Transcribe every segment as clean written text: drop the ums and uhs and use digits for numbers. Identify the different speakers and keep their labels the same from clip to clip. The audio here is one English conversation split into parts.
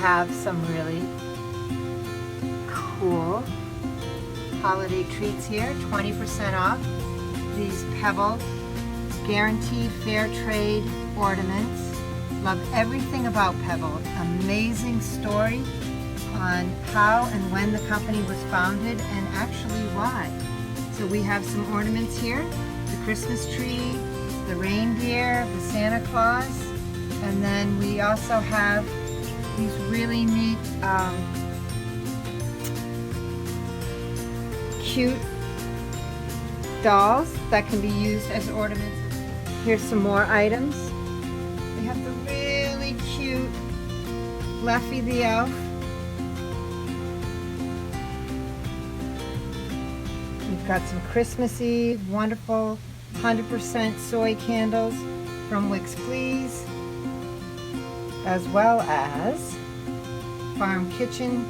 Speaker 1: have some really cool holiday treats here, 20% off. These Pebble guaranteed fair trade ornaments. Love everything about Pebble. Amazing story on how and when the company was founded and actually why. So we have some ornaments here, the Christmas tree, the reindeer, the Santa Claus, and then we also have these really neat cute dolls that can be used as ornaments. Here's some more items. We have the really cute Leffy the Elf. We've got some Christmassy, wonderful 100% soy candles from Wix Please, as well as Farm Kitchen.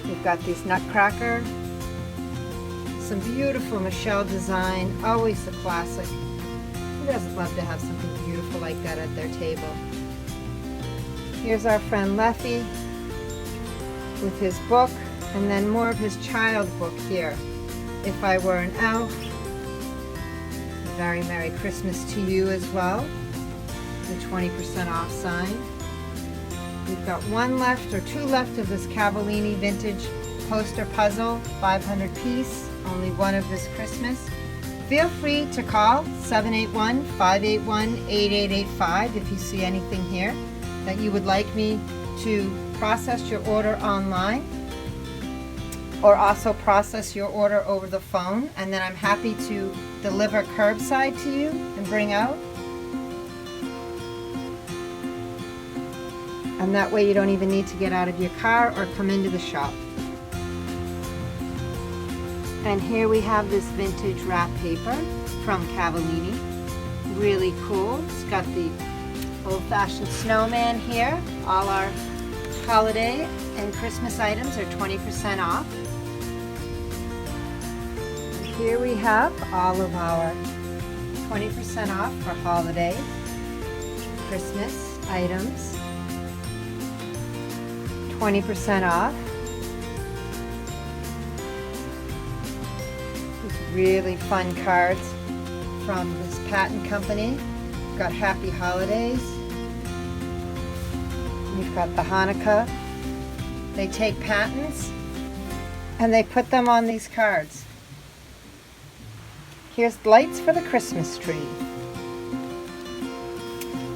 Speaker 1: We've got these Nutcracker, some beautiful Michelle design, always a classic. Who doesn't love to have something beautiful like that at their table? Here's our friend Leffy with his book, and then more of his child book here. If I Were an Elf. A very Merry Christmas to you as well. The 20% off sign. We've got one left or two left of this Cavallini vintage poster puzzle, 500 piece, only one of this Christmas. Feel free to call 781-581-8885 if you see anything here that you would like me to process your order online, or also process your order over the phone, and then I'm happy to deliver curbside to you and bring out. And that way you don't even need to get out of your car or come into the shop. And here we have this vintage wrap paper from Cavallini. Really cool. It's got the old-fashioned snowman here. All our holiday and Christmas items are 20% off. And here we have all of our 20% off for holiday, Christmas items. 20% off. These really fun cards from this patent company. We've got Happy Holidays. We've got the Hanukkah. They take patents and they put them on these cards. Here's lights for the Christmas tree.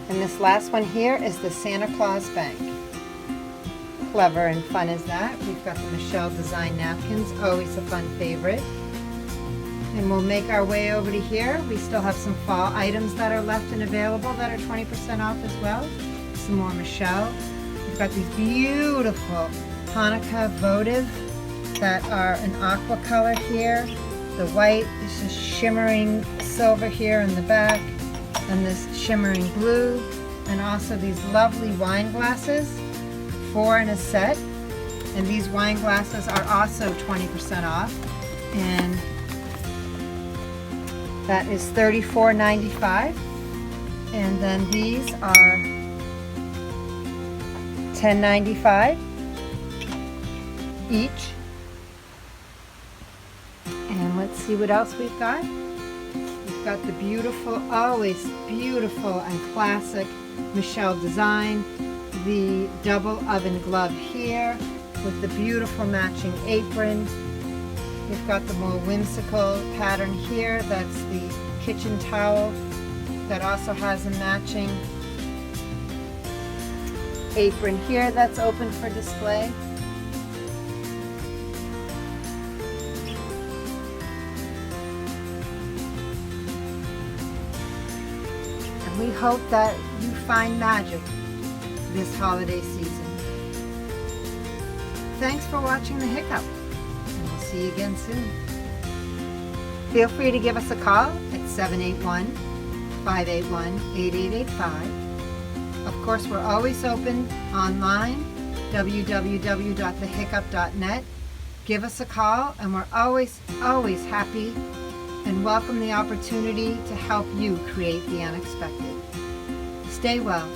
Speaker 1: And this last one here is the Santa Claus Bank. Clever and fun as that. We've got the Michelle design napkins, always a fun favorite. And we'll make our way over to here. We still have some fall items that are left and available that are 20% off as well. Some more Michelle. We've got these beautiful Hanukkah votive that are an aqua color here. The white is just shimmering silver here in the back, and this shimmering blue, and also these lovely wine glasses. 4 in a set, and these wine glasses are also 20% off, and that is $34.95. And then these are $10.95 each. And let's see what else we've got. We've got the beautiful, always beautiful and classic Michelle design. The double oven glove here with the beautiful matching apron. We've got the more whimsical pattern here. That's the kitchen towel that also has a matching apron here that's open for display. And we hope that you find magic this holiday season. Thanks for watching the Hiccup, and we'll see you again soon. Feel free to give us a call at 781-581-8885. Of course, we're always open online, www.thehiccup.net. Give us a call, and we're always happy and welcome the opportunity to help you create the unexpected. Stay well.